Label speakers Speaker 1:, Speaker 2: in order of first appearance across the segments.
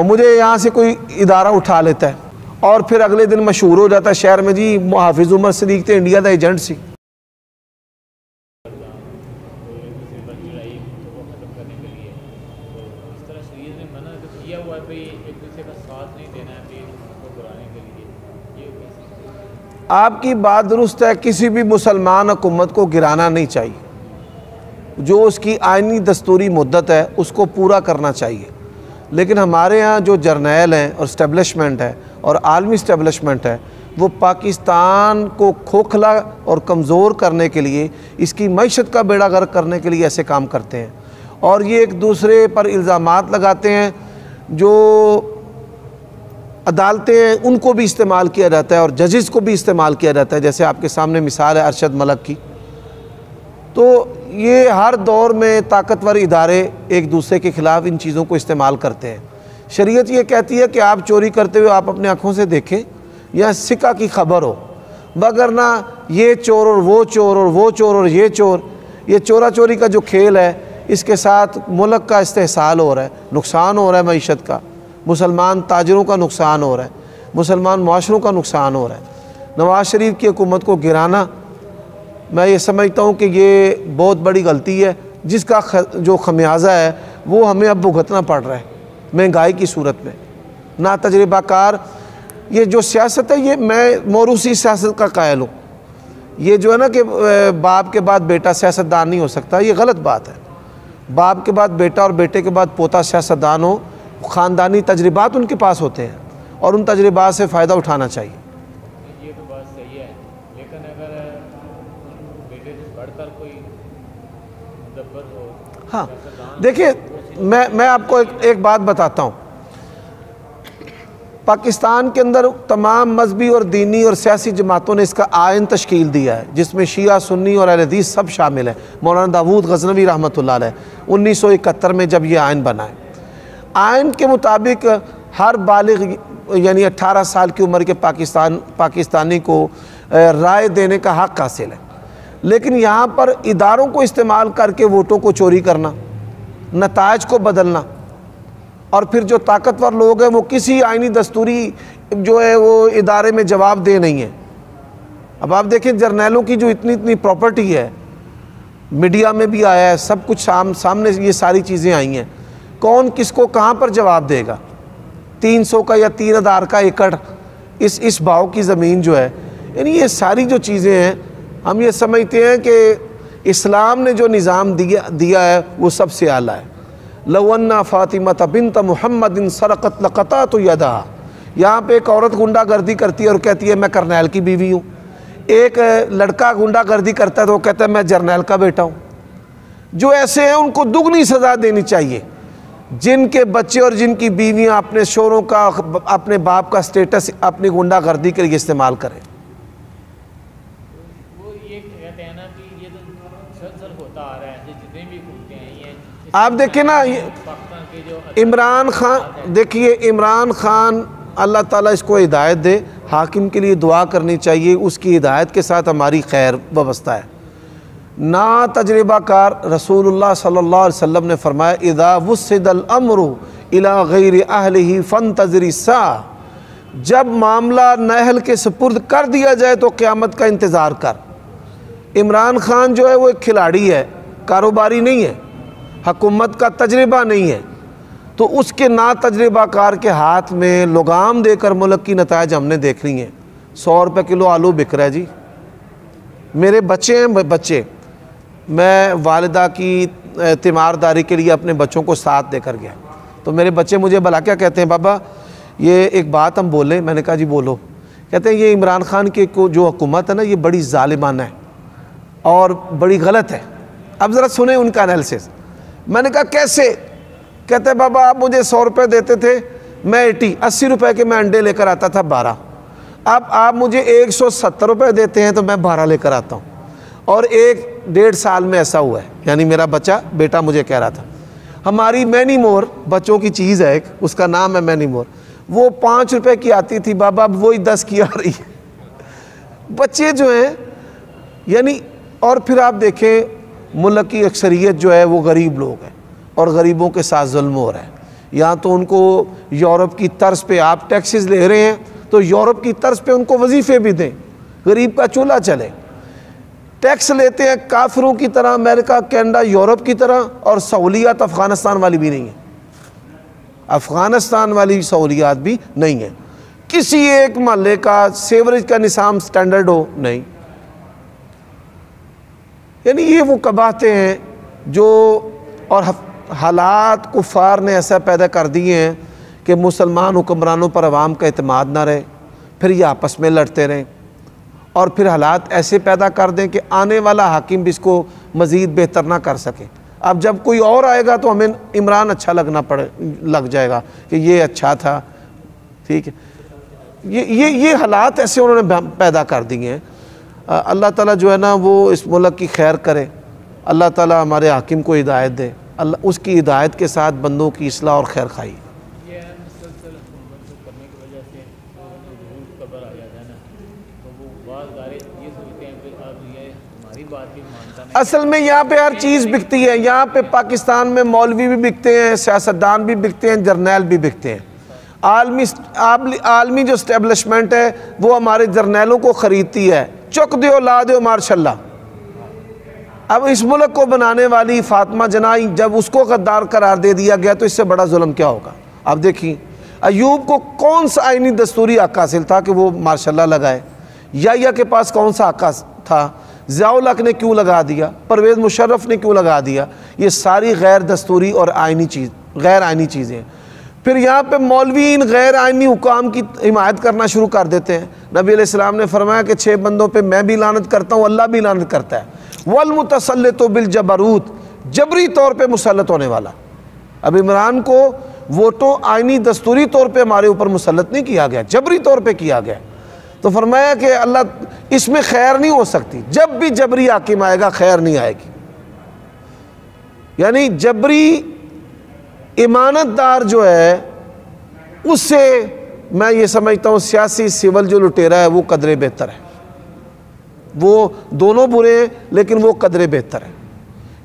Speaker 1: مجھے یہاں سے کوئی ادارہ اٹھا لیتا ہے اور پھر اگلے دن مشہور ہو جاتا ہے شہر میں، جی محافظ عمر صدیق تے انڈیا دا ایجنٹ سی۔ آپ کی بات درست ہے، کسی بھی مسلمان حکومت کو گرانا نہیں چاہیے، جو اس کی آئینی دستوری مدت ہے اس کو پورا کرنا چاہیے، لیکن ہمارے ہاں جو جرنیل ہیں اور اسٹیبلشمنٹ ہے اور عالمی اسٹیبلشمنٹ ہے وہ پاکستان کو کھوکھلا اور کمزور کرنے کے لیے، اس کی معیشت کا بیڑا غرق کرنے کے لیے ایسے کام کرتے ہیں، اور یہ ایک دوسرے پر الزامات لگاتے ہیں۔ جو عدالتیں ہیں ان کو بھی استعمال کیا جاتا ہے اور ججز کو بھی استعمال کیا جاتا ہے، جیسے آپ کے سامنے مثال ہے ارشد ملک کی۔ تو یہ ہر دور میں طاقتور ادارے ایک دوسرے کے خلاف ان چیزوں کو استعمال کرتے ہیں۔ شریعت یہ کہتی ہے کہ آپ چوری کرتے ہوئے آپ اپنے آنکھوں سے دیکھیں یا سکہ کی خبر ہو، وگرنہ یہ چور اور وہ چور اور وہ چور اور یہ چور، یہ چورا چوری کا جو کھیل ہے اس کے ساتھ ملک کا استحصال ہو رہا ہے، نقصان ہو رہا ہے معیشت کا، مسلمان تاجروں کا نقصان ہو رہا ہے، مسلمان معاشروں کا نقصان ہو رہا ہے۔ نواز شریف کی حکومت کو گرانا میں یہ سمجھتا ہوں کہ یہ بہت بڑی غلطی ہے، جس کا جو خمیازہ ہے وہ ہمیں اب بھگتنا پڑ رہا ہے مہنگائی کی صورت میں۔ نا تجربہ کار یہ جو سیاست ہے، یہ میں موروثی سیاست کا قائل ہوں۔ یہ جو ہے نا کہ باپ کے بعد بیٹا سیاستدان نہیں ہو سکتا، یہ غلط بات ہے۔ باپ کے بعد بیٹا اور بیٹے کے بعد پوتا سیاستدان ہو، خاندانی تجربات ان کے پاس ہوتے ہیں اور ان تجربات سے فائدہ اٹھانا چاہیے۔
Speaker 2: یہ تو بات صحیح ہے، لیکن اگر بیٹے سے بڑھ کر کوئی مدبر ہو،
Speaker 1: ہاں دیکھیں، میں آپ کو ایک بات بتاتا ہوں۔ پاکستان کے اندر تمام مذہبی اور دینی اور سیاسی جماعتوں نے اس کا آئین تشکیل دیا ہے، جس میں شیعہ، سنی اور اہل حدیث سب شامل ہیں۔ مولانا داود غزنوی رحمۃ اللہ علیہ 1971 میں جب یہ آئین بنا ہے، آئین کے مطابق ہر بالغ یعنی 18 سال کی عمر کے پاکستانی کو رائے دینے کا حق حاصل ہے، لیکن یہاں پر اداروں کو استعمال کر کے ووٹوں کو چوری کرنا، نتائج کو بدلنا، اور پھر جو طاقتور لوگ ہیں وہ کسی آئینی دستوری جو ہے وہ ادارے میں جواب دہ نہیں ہے۔ اب آپ دیکھیں جرنیلوں کی جو اتنی پراپرٹی ہے، میڈیا میں بھی آیا ہے، سب کچھ سامنے یہ ساری چیزیں آئی ہیں، کون کس کو کہاں پر جواب دے گا؟ 300 کا یا 3000 کا ایکڑ اس بھاؤ کی زمین جو ہے، یعنی یہ ساری جو چیزیں ہیں، ہم یہ سمجھتے ہیں کہ اسلام نے جو نظام دیا ہے وہ سب سے اعلیٰ ہے۔ لو ان فاطمہ بنت محمد سرقت لقطعت یدہا، یہاں پہ ایک عورت غنڈہ گردی کرتی ہے اور کہتی ہے میں کرنیل کی بیوی ہوں، ایک لڑکا غنڈہ گردی کرتا ہے تو وہ کہتا ہے میں جرنیل کا بیٹا ہوں۔ جو ایسے ہیں ان کو دگنی سزا دینی چاہیے، جن کے بچے اور جن کی بیویاں اپنے شوہروں کا، اپنے باپ کا سٹیٹس اپنی غنڈہ گردی کے لیے استعمال کریں۔
Speaker 2: وہ یہ کہتے ہیں نا کہ یہ تو مسلسل ہوتا آ رہا ہے، جتنے بھی حکومتیں ہیں یہ
Speaker 1: آپ دیکھیں نا،
Speaker 2: پاکستان کے جو
Speaker 1: عمران خان، دیکھیے عمران خان، اللہ تعالیٰ اس کو ہدایت دے، حاکم کے لیے دعا کرنی چاہیے، اس کی ہدایت کے ساتھ ہماری خیر وابستہ ہے۔ نا تجربہ کار رسول اللہ صلی اللہ علیہ وسلم نے فرمایا اذا وسد الامر الى غیر اہلہ فانتظر الساعہ، جب معاملہ نااہل کے سپرد کر دیا جائے تو قیامت کا انتظار کر۔ عمران خان جو ہے وہ ایک کھلاڑی ہے، کاروباری نہیں ہے، حکومت کا تجربہ نہیں ہے، تو اس کے نا تجربہ کار کے ہاتھ میں لگام دے کر ملک کی نتائج ہم نے دیکھ لی ہیں۔ 100 روپے کلو آلو بک رہا ہے جی، میرے بچے ہیں بچے، میں والدہ کی تیمارداری کے لیے اپنے بچوں کو ساتھ دے کر گیا، تو میرے بچے مجھے بلا کیا کہتے ہیں، بابا یہ ایک بات ہم بولیں؟ میں نے کہا جی بولو۔ کہتے ہیں یہ عمران خان کی جو حکومت ہے نا یہ بڑی ظالمانہ ہے اور بڑی غلط ہے۔ اب ذرا سنیں ان کا انالیسس۔ میں نے کہا کیسے؟ کہتے ہیں بابا آپ مجھے 100 روپے دیتے تھے، میں 80 روپے کے میں انڈے لے کر آتا تھا 12، اب آپ مجھے 170 روپے دیتے ہیں تو میں 12 لے کر آتا ہوں، اور 1.5 سال میں ایسا ہوا ہے۔ یعنی میرا بیٹا مجھے کہہ رہا تھا ہماری مینی مور بچوں کی چیز ہے ایک، اس کا نام ہے مینی مور، وہ 5 روپے کی آتی تھی بابا، اب وہی 10 کی آ رہی ہے۔ بچے جو ہیں یعنی، اور پھر آپ دیکھیں ملک کی اکثریت جو ہے وہ غریب لوگ ہیں اور غریبوں کے ساتھ ظلم ہو رہا ہے۔ یا تو ان کو یورپ کی طرز پہ آپ ٹیکسز لے رہے ہیں تو یورپ کی طرز پہ ان کو وظیفے بھی دیں، غریب کا چولہا چلے۔ ٹیکس لیتے ہیں کافروں کی طرح، امریکہ، کینیڈا، یورپ کی طرح، اور سہولیات افغانستان والی بھی نہیں ہیں، افغانستان والی سہولیات بھی نہیں ہیں۔ کسی ایک محلے کا سیوریج کا نظام سٹینڈرڈ ہو نہیں، یعنی یہ وہ قباحتیں ہیں جو، اور حالات کفار نے ایسا پیدا کر دیے ہیں کہ مسلمان حکمرانوں پر عوام کا اعتماد نہ رہے، پھر یہ آپس میں لڑتے رہیں، اور پھر حالات ایسے پیدا کر دیں کہ آنے والا حاکم بھی اس کو مزید بہتر نہ کر سکے۔ اب جب کوئی اور آئے گا تو ہمیں عمران اچھا لگ جائے گا کہ یہ اچھا تھا، ٹھیک ہے۔ یہ حالات ایسے انہوں نے پیدا کر دیے ہیں۔ اللہ تعالیٰ جو ہے نا وہ اس ملک کی خیر کرے، اللہ تعالیٰ ہمارے حاکم کو ہدایت دے، اللہ اس کی ہدایت کے ساتھ بندوں کی اصلاح اور خیر خواہی۔
Speaker 2: یہ مسلسل حکومت کرنے کی وجہ سے ضرور قبر آ جاتا ہے نا، تو وہ بعض ادارے یہ سوچتے ہیں کہ اب یہ ہماری بات بھی مانتا نہیں۔
Speaker 1: اصل میں یہاں پہ ہر چیز بکتی ہے، یہاں پہ پاکستان میں مولوی بھی بکتے ہیں، سیاستدان بھی بکتے ہیں، جرنیل بھی بکتے ہیں۔ عالمی جو اسٹیبلشمنٹ ہے وہ ہمارے جرنیلوں کو خریدتی ہے، چک دیو لا دیو ماشاء اللہ۔ اب اس ملک کو بنانے والی فاطمہ جناح جب اس کو غدار قرار دے دیا گیا تو اس سے بڑا ظلم کیا ہوگا؟ اب دیکھیں ایوب کو کون سا آئینی دستوری حق حاصل تھا کہ وہ ماشاء اللہ لگائے؟ یا کے پاس کون سا حق تھا؟ ضیاء الحق نے کیوں لگا دیا؟ پرویز مشرف نے کیوں لگا دیا؟ یہ ساری غیر دستوری اور غیر آئینی چیزیں ہیں۔ پھر یہاں پہ مولوین غیر آئینی حکام کی حمایت کرنا شروع کر دیتے ہیں۔ نبی علیہ السلام نے فرمایا کہ 6 بندوں پہ میں بھی لعنت کرتا ہوں، اللہ بھی لعنت کرتا ہے۔ والمتسلط بالجبروت، جبری طور پہ مسلط ہونے والا۔ اب عمران کو ووٹوں آئینی دستوری طور پہ ہمارے اوپر مسلط نہیں کیا گیا، جبری طور پہ کیا گیا۔ تو فرمایا کہ اللہ اس میں خیر نہیں ہو سکتی، جب بھی جبری حاکم آئے گا خیر نہیں آئے گی۔ یعنی جبری امانت دار جو ہے اس سے میں یہ سمجھتا ہوں سیاسی سول جو لٹیرا ہے وہ قدرے بہتر ہے۔ وہ دونوں برے ہیں لیکن وہ قدرے بہتر ہے،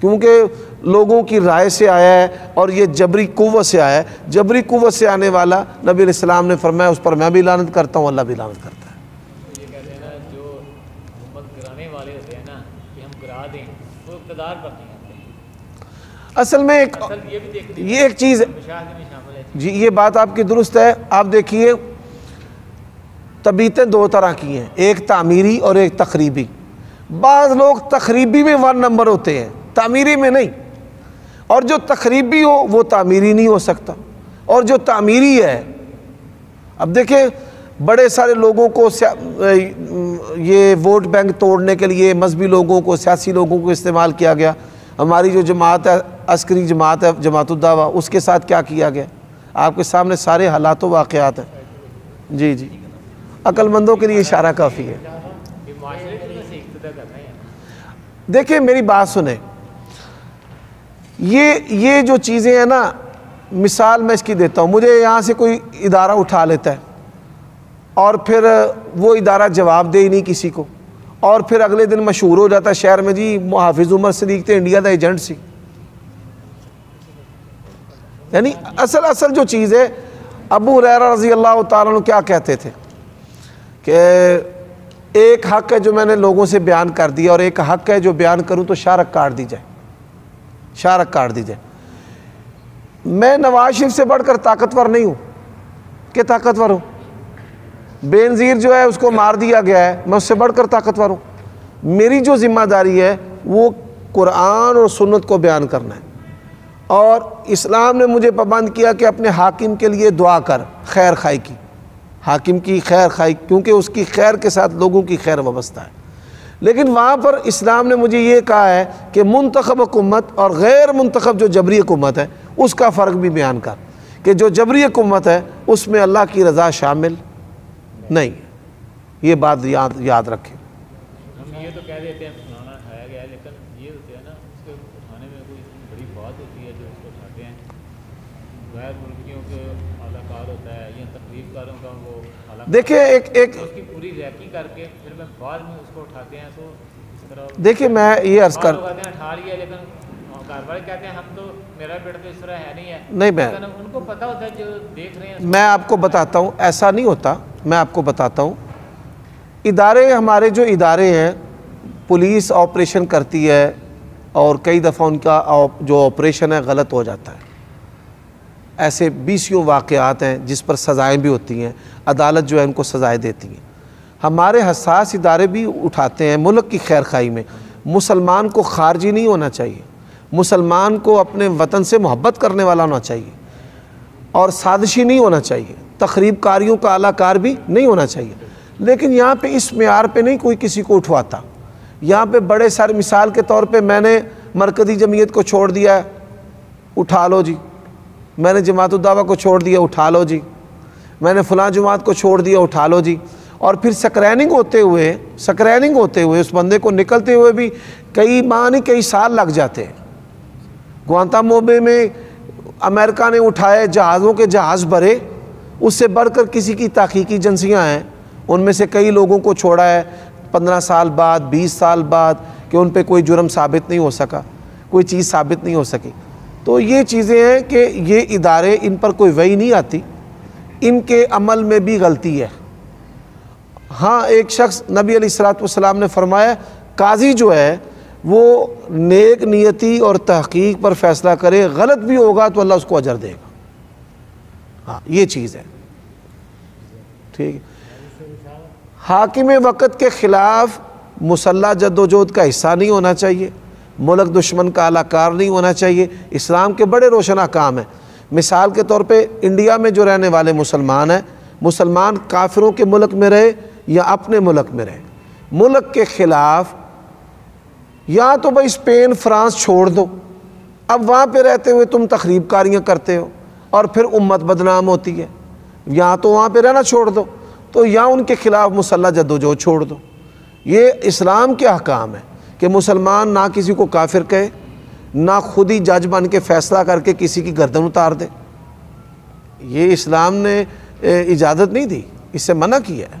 Speaker 1: کیونکہ لوگوں کی رائے سے آیا ہے اور یہ جبری قوت سے آیا ہے۔ جبری قوت سے آنے والا نبی علیہ السلام نے فرمایا اس پر میں بھی لعنت کرتا ہوں، اللہ بھی لعنت کرتا ہے۔
Speaker 2: یہ کہتے ہیں نا جو حکومت گرانے والے ہوتے ہیں نا کہ ہم گرا دیں، وہ اقتدار پر نہیں ہوتے۔
Speaker 1: اصل میں یہ ایک چیز ہے جی، یہ بات آپ کی درست ہے۔ آپ دیکھیے طبیعتیں 2 طرح کی ہیں، ایک تعمیری اور ایک تخریبی۔ بعض لوگ تخریبی میں 1 نمبر ہوتے ہیں، تعمیری میں نہیں، اور جو تخریبی ہو وہ تعمیری نہیں ہو سکتا۔ اور جو تعمیری ہے، اب دیکھیں بڑے سارے لوگوں کو یہ ووٹ بینک توڑنے کے لیے مذہبی لوگوں کو، سیاسی لوگوں کو استعمال کیا گیا۔ ہماری جو جماعت ہے، عسکری جماعت ہے، جماعت الدعوہ، اس کے ساتھ کیا کیا گیا؟ آپ کے سامنے سارے حالات و واقعات ہیں۔ جی جی، عقل مندوں کے لیے اشارہ کافی ہے۔ دیکھیں میری بات سنیں، یہ جو چیزیں ہیں نا، مثال میں اس کی دیتا ہوں۔ مجھے یہاں سے کوئی ادارہ اٹھا لیتا ہے اور پھر وہ ادارہ جواب دے ہی نہیں کسی کو، اور پھر اگلے دن مشہور ہو جاتا ہے شہر میں، جی حافظ عمر صدیق تھے انڈیا دا ایجنٹ سی۔ یعنی اصل جو چیز ہے، ابو ہریرہ رضی اللہ تعالیٰ عنہ کیا کہتے تھے کہ ایک حق ہے جو میں نے لوگوں سے بیان کر دیا، اور ایک حق ہے جو بیان کروں تو شارک کاٹ دی جائے، شارک کاٹ دی جائے۔ میں نواز شریف سے بڑھ کر طاقتور نہیں ہوں کہ طاقتور ہوں، بے نظیر جو ہے اس کو مار دیا گیا ہے، میں اس سے بڑھ کر طاقتور ہوں۔ میری جو ذمہ داری ہے وہ قرآن اور سنت کو بیان کرنا ہے، اور اسلام نے مجھے پابند کیا کہ اپنے حاکم کے لیے دعا کر، خیر خواہی کی، حاکم کی خیر خواہی، کیونکہ اس کی خیر کے ساتھ لوگوں کی خیر وابستہ ہے۔ لیکن وہاں پر اسلام نے مجھے یہ کہا ہے کہ منتخب حکومت اور غیر منتخب جو جبری حکومت ہے اس کا فرق بھی بیان کر، کہ جو جبری حکومت ہے اس میں اللہ کی رضا شامل نہیں۔ یہ بات یاد رکھیں۔
Speaker 2: ہم یہ تو کہہ دیتے ہیں فلانا کھایا گیا ہے، لیکن یہ ہوتا ہے نا اس کو اٹھانے میں کوئی بڑی بات ہوتی ہے جو اس کو اٹھاتے ہیں۔ غیر ملکیوں کے اعلیٰ کار ہوتا ہے یا تقریب کاروں کا وہ اعلیٰ،
Speaker 1: دیکھیں ایک
Speaker 2: اس کی پوری ریکی کر کے پھر بعد میں اس کو اٹھاتے ہیں، تو اس طرح
Speaker 1: دیکھیں میں یہ عرض کر
Speaker 2: اٹھا لیا، لیکن گھر والے کہتے ہیں ہم تو میرا بیٹا تو اس طرح ہے نہیں ہے,
Speaker 1: نہیں میں
Speaker 2: ان کو پتہ ہوتا ہے جو دیکھ رہے ہیں.
Speaker 1: میں آپ کو بتاتا ہوں ایسا نہیں ہوتا. میں آپ کو بتاتا ہوں, ادارے ہمارے جو ادارے ہیں, پولیس آپریشن کرتی ہے اور کئی دفعہ ان کا جو آپریشن ہے غلط ہو جاتا ہے. ایسے بیسیوں واقعات ہیں جس پر سزائیں بھی ہوتی ہیں, عدالت جو ہے ان کو سزائیں دیتی ہیں. ہمارے حساس ادارے بھی اٹھاتے ہیں ملک کی خیر خواہی میں. مسلمان کو خارجی نہیں ہونا چاہیے, مسلمان کو اپنے وطن سے محبت کرنے والا ہونا چاہیے, اور سازشی نہیں ہونا چاہیے, تخریب کاریوں کا اعلیٰ کار بھی نہیں ہونا چاہیے. لیکن یہاں پہ اس معیار پہ نہیں کوئی کسی کو اٹھواتا. یہاں پہ بڑے سارے, مثال کے طور پہ میں نے مرکزی جمعیت کو چھوڑ دیا ہے, اٹھا لو جی. میں نے جماعت الدعوہ کو چھوڑ دیا, اٹھا لو جی. میں نے فلاں جماعت کو چھوڑ دیا, اٹھا لو جی. اور پھر سکریننگ ہوتے ہوئے اس بندے کو نکلتے ہوئے بھی کئی ماہ نہیں کئی سال لگ جاتے ہیں. گوانتانامو بے میں امریکہ نے اٹھائے, جہازوں کے جہاز بھرے, اس سے بڑھ کر کسی کی تحقیقی ایجنسیاں ہیں, ان میں سے کئی لوگوں کو چھوڑا ہے 15 سال بعد 20 سال بعد کہ ان پہ کوئی جرم ثابت نہیں ہو سکا, کوئی چیز ثابت نہیں ہو سکی. تو یہ چیزیں ہیں کہ یہ ادارے, ان پر کوئی وحی نہیں آتی, ان کے عمل میں بھی غلطی ہے. ہاں ایک شخص, نبی علیہ السلام نے فرمایا قاضی جو ہے وہ نیک نیتی اور تحقیق پر فیصلہ کرے, غلط بھی ہوگا تو اللہ اس کو اجر دے گا. ہاں یہ چیز ہے, ٹھیک ہے. حاکم وقت کے خلاف مسلح جدوجہد کا حصہ نہیں ہونا چاہیے, ملک دشمن کا اعلیٰ کار نہیں ہونا چاہیے. اسلام کے بڑے روشن احکام ہیں. مثال کے طور پہ انڈیا میں جو رہنے والے مسلمان ہیں, مسلمان کافروں کے ملک میں رہے یا اپنے ملک میں رہے, ملک کے خلاف یا تو بھائی اسپین فرانس چھوڑ دو, اب وہاں پہ رہتے ہوئے تم تخریب کاریاں کرتے ہو اور پھر امت بدنام ہوتی ہے, یا تو وہاں پہ رہنا چھوڑ دو, تو یا ان کے خلاف مسلح جدوجہد چھوڑ دو. یہ اسلام کے احکام ہے کہ مسلمان نہ کسی کو کافر کہے, نہ خود ہی جج بن کے فیصلہ کر کے کسی کی گردن اتار دے. یہ اسلام نے اجازت نہیں دی, اس سے منع کیا ہے.